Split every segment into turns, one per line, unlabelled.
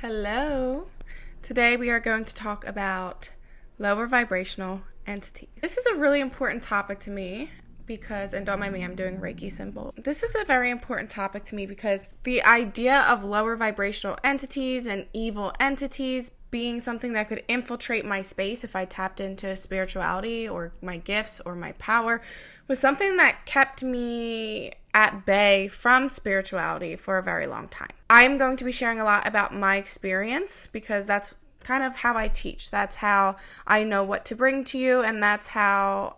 Hello. Today we are going to talk about lower vibrational entities. This is a really important topic to me because, and don't mind me, I'm doing Reiki symbol. This is a very important topic to me because the idea of lower vibrational entities and evil entities being something that could infiltrate my space if I tapped into spirituality or my gifts or my power was something that kept me at bay from spirituality for a very long time. I'm going to be sharing a lot about my experience because that's kind of how I teach. That's how I know what to bring to you, and that's how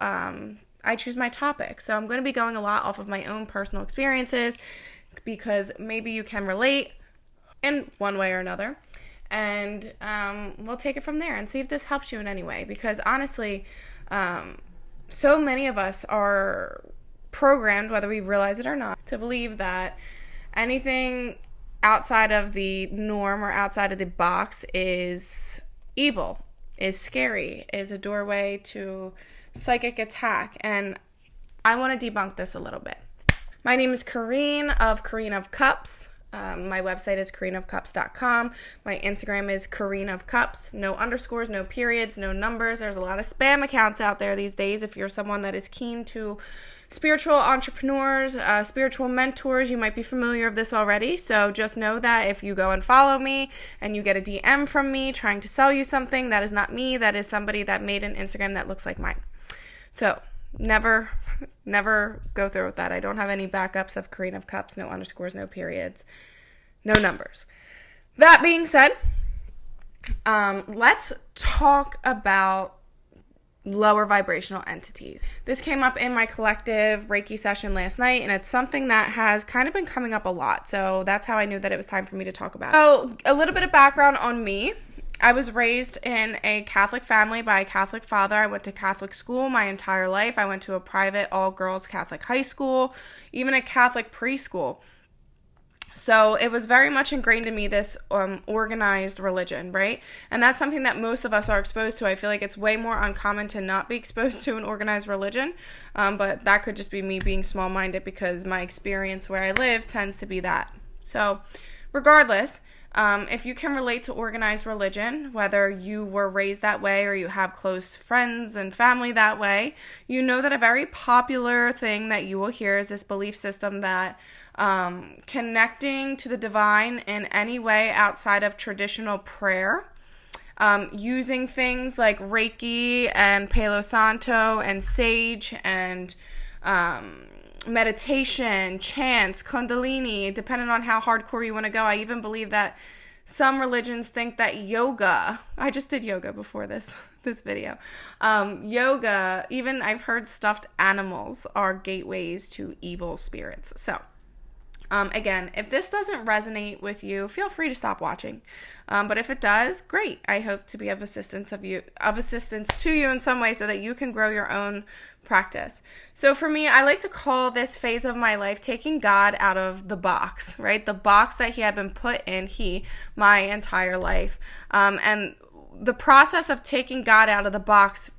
I choose my topic. So I'm going to be going a lot off of my own personal experiences because maybe you can relate in one way or another. And we'll take it from there and see if this helps you in any way. Because honestly, so many of us are programmed, whether we realize it or not, to believe that anything outside of the norm or outside of the box is evil, is scary, is a doorway to psychic attack. And I want to debunk this a little bit. My name is Corrine of Cups. My website is CorrineofCups.com. My Instagram is Corrine of Cups. No underscores, no periods, no numbers. There's a lot of spam accounts out there these days. If you're someone that is keen to spiritual entrepreneurs, spiritual mentors, you might be familiar of this already. So just know that if you go and follow me and you get a DM from me trying to sell you something, that is not me. That is somebody that made an Instagram that looks like mine. So never go through with that. I don't have any backups of Corrine of Cups, no underscores, no periods, no numbers. That being said, let's talk about lower vibrational entities. This came up in my collective Reiki session last night, and it's something that has kind of been coming up a lot. So that's how I knew that it was time for me to talk about it. So a little bit of background on me. I was raised in a Catholic family by a Catholic father. I went to Catholic school my entire life. I went to a private all-girls Catholic high school, even a Catholic preschool. So it was very much ingrained in me, this organized religion, right? And that's something that most of us are exposed to. I feel like it's way more uncommon to not be exposed to an organized religion, but that could just be me being small-minded because my experience where I live tends to be that. So regardless, if you can relate to organized religion, whether you were raised that way or you have close friends and family that way, you know that a very popular thing that you will hear is this belief system that connecting to the divine in any way outside of traditional prayer, using things like Reiki and Palo Santo and Sage and meditation, chants, Kundalini, depending on how hardcore you want to go. I even believe that some religions think that yoga, I just did yoga before this video, yoga, even I've heard stuffed animals are gateways to evil spirits. So again, if this doesn't resonate with you, feel free to stop watching. But if it does, great. I hope to be of assistance to you in some way so that you can grow your own practice. So for me, I like to call this phase of my life taking God out of the box, right? The box that he had been put in, my entire life. And the process of taking God out of the box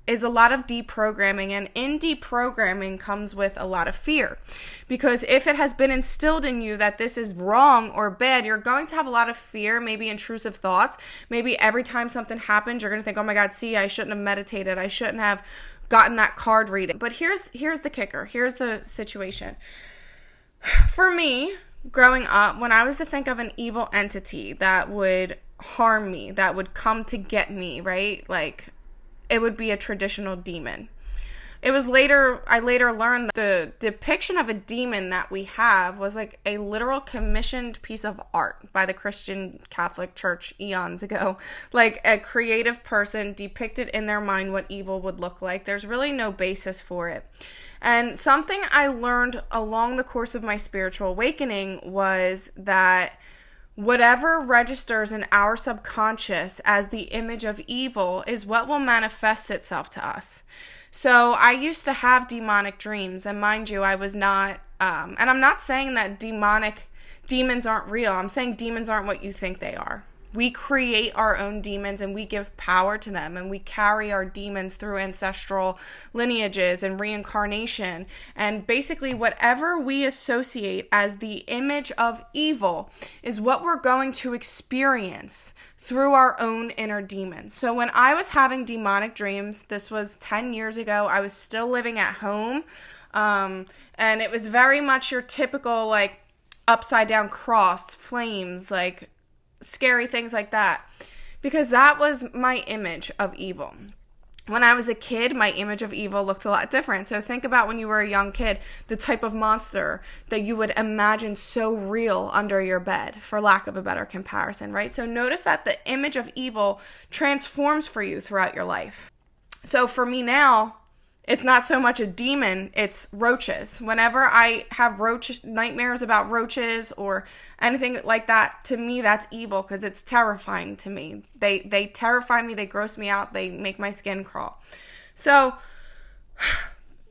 is a lot of deprogramming, and in deprogramming comes with a lot of fear, because if it has been instilled in you that this is wrong or bad, you're going to have a lot of fear, maybe intrusive thoughts. Maybe every time something happens, you're going to think, oh my God, see, I shouldn't have meditated. I shouldn't have gotten that card reading. But here's the kicker. Here's the situation. For me, growing up, when I was to think of an evil entity that would harm me, that would come to get me, right? Like, it would be a traditional demon. I later learned that the depiction of a demon that we have was like a literal commissioned piece of art by the Christian Catholic Church eons ago. Like a creative person depicted in their mind what evil would look like. There's really no basis for it. And something I learned along the course of my spiritual awakening was that whatever registers in our subconscious as the image of evil is what will manifest itself to us. So I used to have demonic dreams, and mind you, I was not, and I'm not saying that demons aren't real. I'm saying demons aren't what you think they are. We create our own demons and we give power to them, and we carry our demons through ancestral lineages and reincarnation. And basically whatever we associate as the image of evil is what we're going to experience through our own inner demons. So when I was having demonic dreams, this was 10 years ago, I was still living at home. And it was very much your typical like upside down cross, flames, like scary things like that, because that was my image of evil. When I was a kid, my image of evil looked a lot different. So think about when you were a young kid, the type of monster that you would imagine so real under your bed, for lack of a better comparison, right? So notice that the image of evil transforms for you throughout your life. So for me now, it's not so much a demon, it's roaches. Whenever I have nightmares about roaches or anything like that, to me that's evil, because it's terrifying to me. They terrify me, they gross me out, they make my skin crawl. So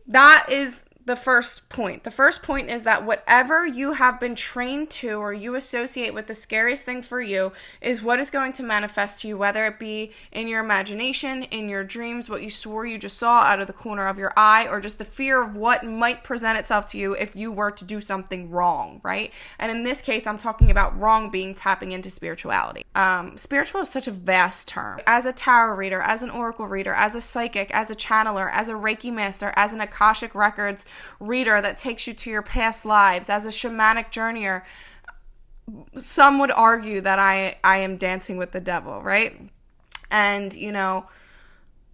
that is the first point. The first point is that whatever you have been trained to or you associate with the scariest thing for you is what is going to manifest to you, whether it be in your imagination, in your dreams, what you swore you just saw out of the corner of your eye, or just the fear of what might present itself to you if you were to do something wrong, right? And in this case, I'm talking about wrong being tapping into spirituality. Spiritual is such a vast term. As a tarot reader, as an oracle reader, as a psychic, as a channeler, as a Reiki master, as an Akashic Records reader that takes you to your past lives, as a shamanic journeyer, some would argue that I am dancing with the devil, right? And, you know,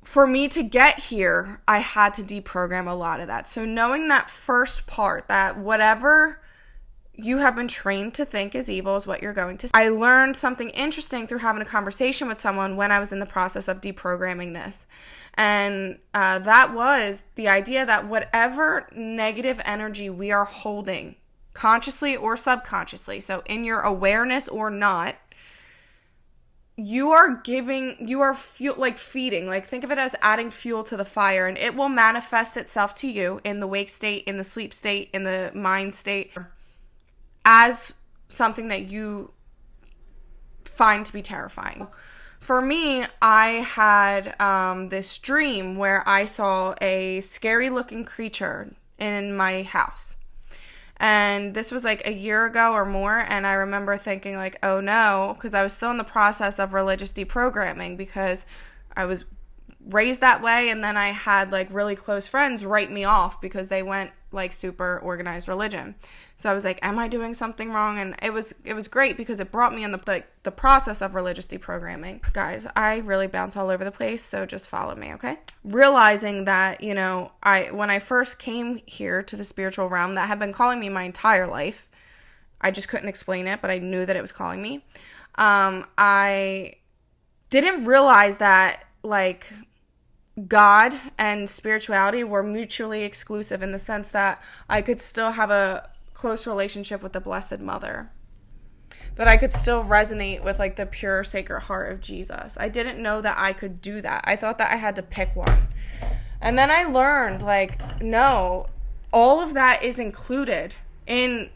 for me to get here, I had to deprogram a lot of that. So knowing that first part, that whatever you have been trained to think is evil is what you're going to see. I learned something interesting through having a conversation with someone when I was in the process of deprogramming this. And that was the idea that whatever negative energy we are holding, consciously or subconsciously, so in your awareness or not, you are feeding, like think of it as adding fuel to the fire, and it will manifest itself to you in the wake state, in the sleep state, in the mind state, as something that you find to be terrifying. For me, I had this dream where I saw a scary looking creature in my house. And this was like a year ago or more, and I remember thinking like, oh no, because I was still in the process of religious deprogramming, because I was raised that way, and then I had like really close friends write me off because they went like super organized religion. So I was like, am I doing something wrong? And it was great because it brought me in the process of religious deprogramming. Guys, I really bounce all over the place, so just follow me, okay? Realizing that, you know, when I first came here to the spiritual realm that had been calling me my entire life, I just couldn't explain it, but I knew that it was calling me. I didn't realize that like God and spirituality were mutually exclusive, in the sense that I could still have a close relationship with the Blessed Mother, that I could still resonate with like the pure sacred heart of Jesus. I didn't know that I could do that. I thought that I had to pick one. And then I learned like, no, all of that is included in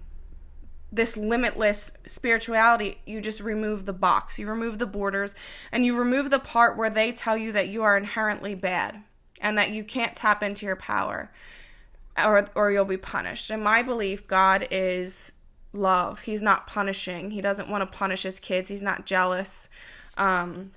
this limitless spirituality. You just remove the box, you remove the borders, and you remove the part where they tell you that you are inherently bad and that you can't tap into your power, or you'll be punished. In my belief, God is love. He's not punishing. He doesn't want to punish his kids. He's not jealous. And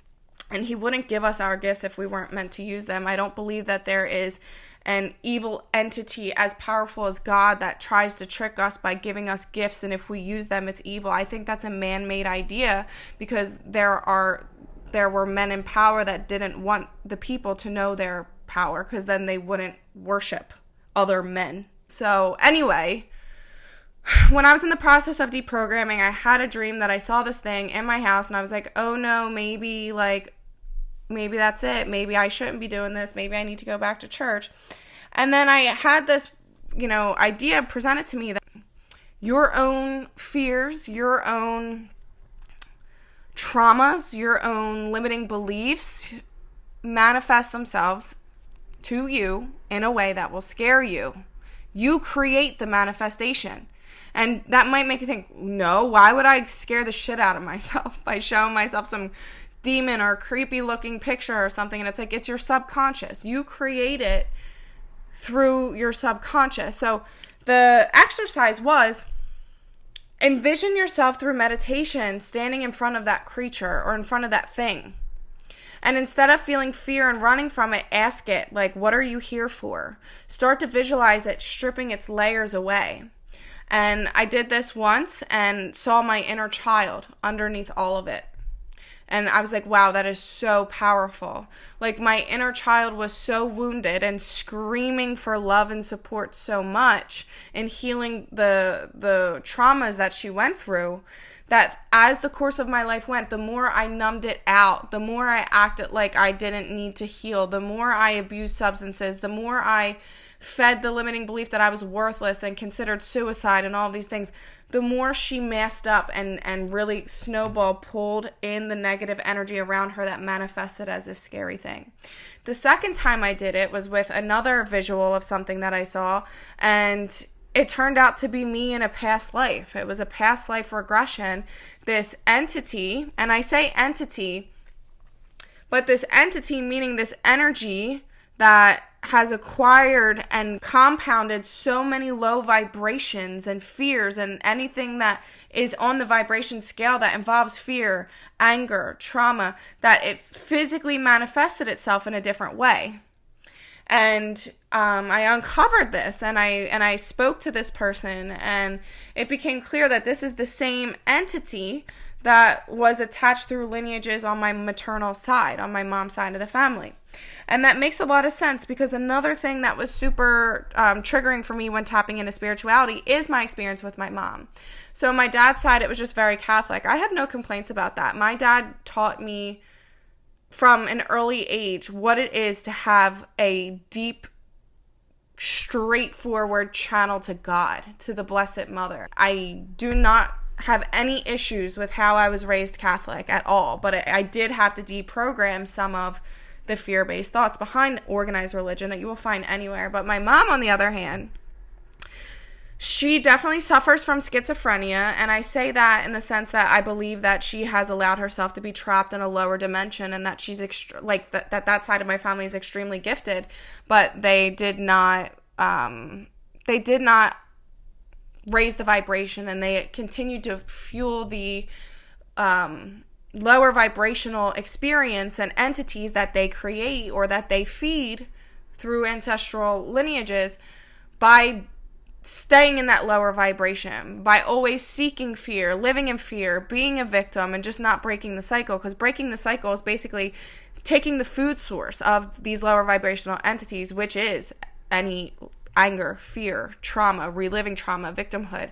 he wouldn't give us our gifts if we weren't meant to use them. I don't believe that there is an evil entity as powerful as God that tries to trick us by giving us gifts, and if we use them, it's evil. I think that's a man-made idea, because there were men in power that didn't want the people to know their power, because then they wouldn't worship other men. So anyway, when I was in the process of deprogramming, I had a dream that I saw this thing in my house, and I was like, oh no, maybe that's it. Maybe I shouldn't be doing this. Maybe I need to go back to church. And then I had this, idea presented to me that your own fears, your own traumas, your own limiting beliefs manifest themselves to you in a way that will scare you. You create the manifestation. And that might make you think, no, why would I scare the shit out of myself by showing myself some demon or creepy looking picture or something? And it's like, it's your subconscious. You create it through your subconscious. So the exercise was, envision yourself through meditation standing in front of that creature or in front of that thing. And instead of feeling fear and running from it, ask it, like, what are you here for? Start to visualize it stripping its layers away. And I did this once and saw my inner child underneath all of it. And I was like, wow, that is so powerful. Like, my inner child was so wounded and screaming for love and support so much in healing the traumas that she went through, that as the course of my life went, the more I numbed it out, the more I acted like I didn't need to heal, the more I abused substances, the more I fed the limiting belief that I was worthless and considered suicide and all of these things, the more she masked up and really snowball pulled in the negative energy around her that manifested as this scary thing. The second time I did it was with another visual of something that I saw, and it turned out to be me in a past life. It was a past life regression. This entity, and I say entity, but this entity meaning this energy that has acquired and compounded so many low vibrations and fears and anything that is on the vibration scale that involves fear, anger, trauma, that it physically manifested itself in a different way. And I uncovered this, and I spoke to this person, and it became clear that this is the same entity that was attached through lineages on my maternal side, on my mom's side of the family. And that makes a lot of sense, because another thing that was super triggering for me when tapping into spirituality is my experience with my mom. So my dad's side, it was just very Catholic. I have no complaints about that. My dad taught me from an early age what it is to have a deep, straightforward channel to God, to the Blessed Mother. I do not have any issues with how I was raised Catholic at all, but I did have to deprogram some of the fear-based thoughts behind organized religion that you will find anywhere. But my mom, on the other hand, she definitely suffers from schizophrenia, and I say that in the sense that I believe that she has allowed herself to be trapped in a lower dimension, and that she's that side of my family is extremely gifted, but they did not raise the vibration, and they continued to fuel the lower vibrational experience and entities that they create or that they feed through ancestral lineages by staying in that lower vibration, by always seeking fear, living in fear, being a victim, and just not breaking the cycle. Because breaking the cycle is basically taking the food source of these lower vibrational entities, which is any anger, fear, trauma, reliving trauma, victimhood.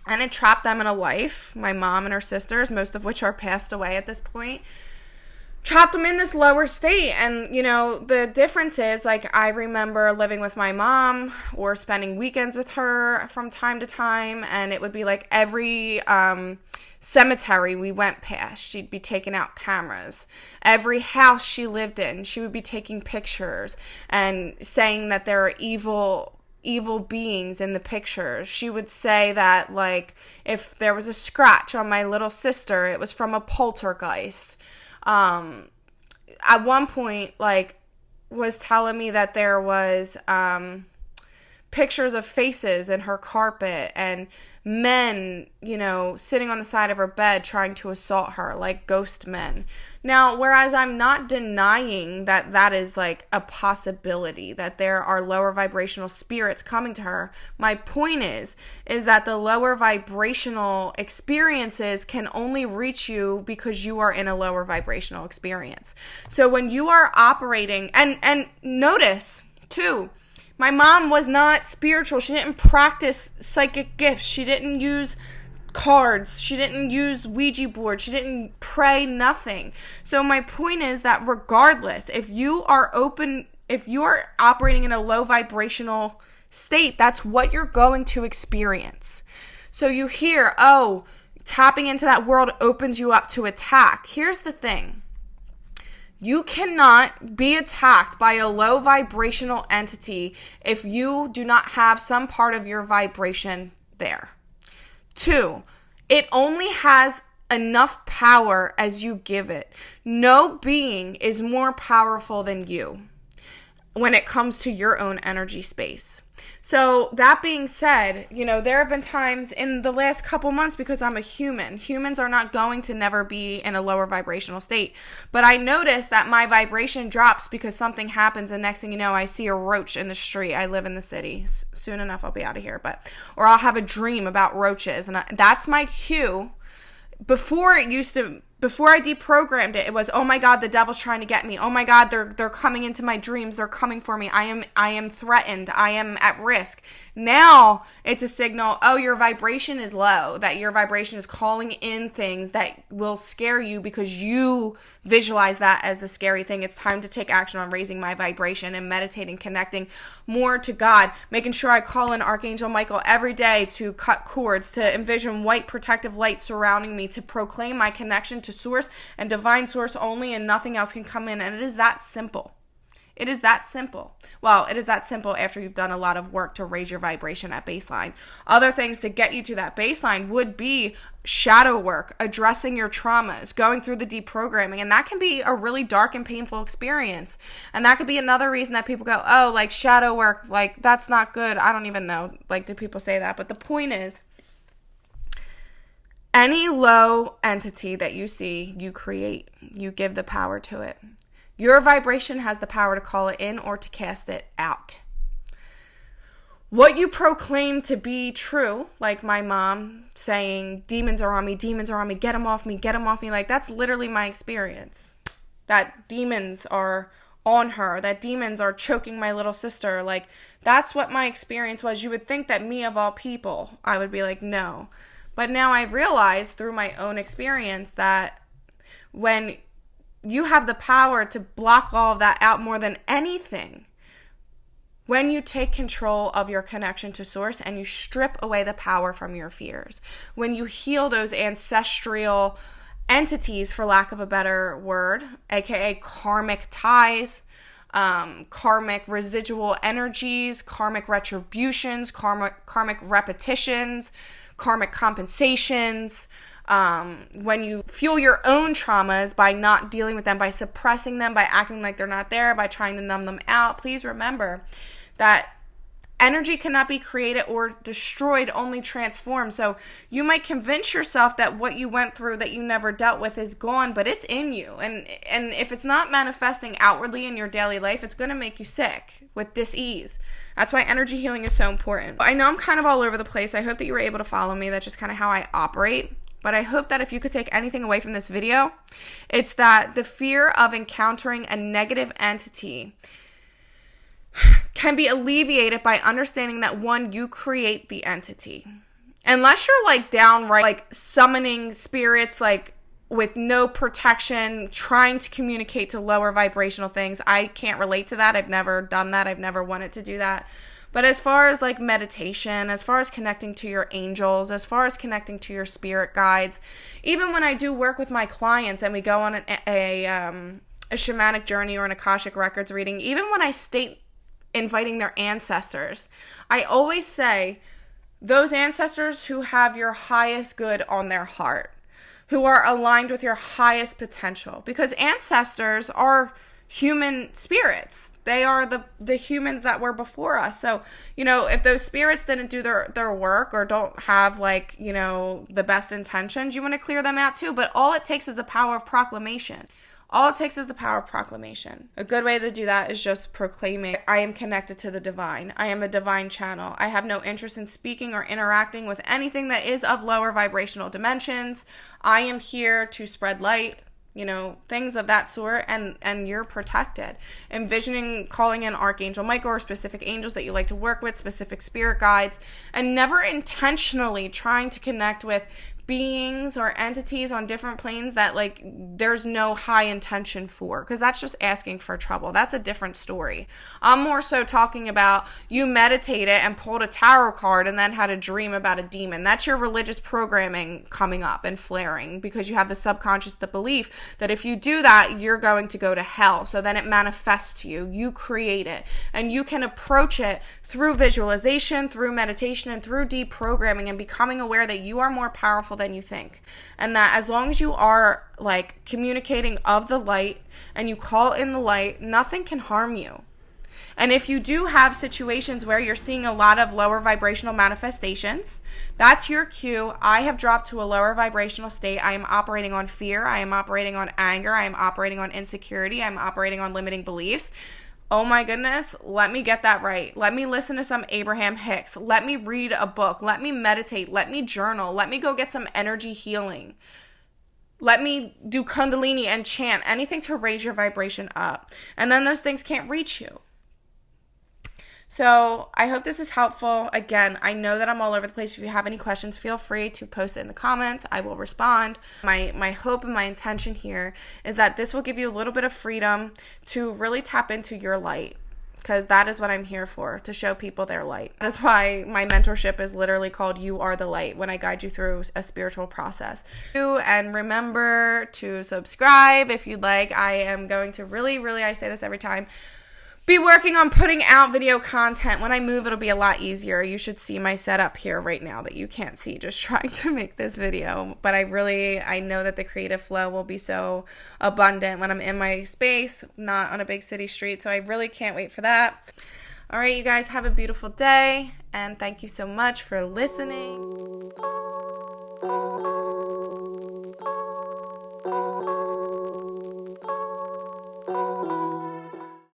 And it trapped them in a life. My mom and her sisters, most of which are passed away at this point, trapped them in this lower state. And, you know, the difference is, like, I remember living with my mom or spending weekends with her from time to time, and it would be like every cemetery we went past, she'd be taking out cameras. Every house she lived in, she would be taking pictures and saying that there are evil beings in the pictures. She would say that, like, if there was a scratch on my little sister, it was from a poltergeist. At one point, like, was telling me that there was pictures of faces in her carpet and men, you know, sitting on the side of her bed trying to assault her, like ghost men. Now, whereas I'm not denying that that is like a possibility, that there are lower vibrational spirits coming to her, my point is that the lower vibrational experiences can only reach you because you are in a lower vibrational experience. So when you are operating, and notice too, my mom was not spiritual. She didn't practice psychic gifts. She didn't use cards. She didn't use Ouija boards. She didn't pray, nothing. So my point is that regardless, if you are operating in a low vibrational state, that's what you're going to experience. So you hear, oh, tapping into that world opens you up to attack. Here's the thing. You cannot be attacked by a low vibrational entity if you do not have some part of your vibration there. 2, it only has enough power as you give it. No being is more powerful than you when it comes to your own energy space. So that being said, there have been times in the last couple months, because I'm a human. Humans are not going to never be in a lower vibrational state. But I notice that my vibration drops because something happens, and next thing you know, I see a roach in the street. I live in the city. Soon enough, I'll be out of here. Or I'll have a dream about roaches, and that's my cue. Before I deprogrammed it, it was, oh my God, the devil's trying to get me. Oh my God, they're coming into my dreams. They're coming for me. I am threatened. I am at risk. Now it's a signal, oh, your vibration is low, that your vibration is calling in things that will scare you because you visualize that as a scary thing. It's time to take action on raising my vibration and meditating, connecting more to God, making sure I call in Archangel Michael every day to cut cords, to envision white protective light surrounding me, to proclaim my connection to source and divine source only, and nothing else can come in. And it is that simple. It is that simple. Well, it is that simple after you've done a lot of work to raise your vibration at baseline. Other things to get you to that baseline would be shadow work, addressing your traumas, going through the deprogramming. And that can be a really dark and painful experience. And that could be another reason that people go, oh, like shadow work, like that's not good. I don't even know. Like, do people say that? But the point is, any low entity that you see, you create. You give the power to it. Your vibration has the power to call it in or to cast it out. What you proclaim to be true, like my mom saying, demons are on me, get them off me, like that's literally my experience. That demons are on her, that demons are choking my little sister, like that's what my experience was. You would think that me of all people, I would be like, no. But now I realize through my own experience that when you have the power to block all of that out more than anything, when you take control of your connection to source and you strip away the power from your fears, when you heal those ancestral entities, for lack of a better word, aka karmic ties, karmic residual energies, karmic retributions, karmic repetitions, karmic compensations, when you fuel your own traumas by not dealing with them, by suppressing them, by acting like they're not there, by trying to numb them out, please remember that energy cannot be created or destroyed, only transformed. So you might convince yourself that what you went through that you never dealt with is gone, but it's in you. And if it's not manifesting outwardly in your daily life, it's going to make you sick with dis-ease. That's why energy healing is so important. I know I'm kind of all over the place. I hope that you were able to follow me. That's just kind of how I operate. But I hope that if you could take anything away from this video, it's that the fear of encountering a negative entity can be alleviated by understanding that, one, you create the entity. Unless you're like downright like summoning spirits like with no protection, trying to communicate to lower vibrational things, I can't relate to that. I've never done that. I've never wanted to do that. But as far as like meditation, as far as connecting to your angels, as far as connecting to your spirit guides, even when I do work with my clients and we go on a shamanic journey or an Akashic Records reading, even when I state inviting their ancestors, I always say those ancestors who have your highest good on their heart, who are aligned with your highest potential, because ancestors are human spirits. They are the humans that were before us. So, if those spirits didn't do their work or don't have the best intentions, you want to clear them out too. But all it takes is the power of proclamation. All it takes is the power of proclamation. A good way to do that is just proclaiming, I am connected to the divine. I am a divine channel. I have no interest in speaking or interacting with anything that is of lower vibrational dimensions. I am here to spread light, things of that sort, and you're protected. Envisioning calling in Archangel Michael or specific angels that you like to work with, specific spirit guides, and never intentionally trying to connect with beings or entities on different planes that like there's no high intention for, because that's just asking for trouble. That's a different story. I'm more so talking about you meditated and pulled a tarot card and then had a dream about a demon. That's your religious programming coming up and flaring, because you have the subconscious, the belief that if you do that, you're going to go to hell. So then it manifests to you. You create it, and you can approach it through visualization, through meditation, and through deprogramming and becoming aware that you are more powerful than you think. And that as long as you are like communicating of the light and you call in the light, nothing can harm you. And if you do have situations where you're seeing a lot of lower vibrational manifestations, that's your cue. I have dropped to a lower vibrational state. I am operating on fear. I am operating on anger. I am operating on insecurity. I'm operating on limiting beliefs. Oh my goodness, let me get that right. Let me listen to some Abraham Hicks. Let me read a book. Let me meditate. Let me journal. Let me go get some energy healing. Let me do Kundalini and chant, anything to raise your vibration up. And then those things can't reach you. So I hope this is helpful. Again, I know that I'm all over the place. If you have any questions, feel free to post it in the comments. I will respond. My hope and my intention here is that this will give you a little bit of freedom to really tap into your light, because that is what I'm here for, to show people their light. That's why my mentorship is literally called You Are the Light, when I guide you through a spiritual process. And remember to subscribe if you'd like. I am going to really, I say this every time, be working on putting out video content. When I move, it'll be a lot easier. You should see my setup here right now that you can't see just trying to make this video. But I know that the creative flow will be so abundant when I'm in my space, not on a big city street. So I really can't wait for that. All right, you guys, have a beautiful day. And thank you so much for listening.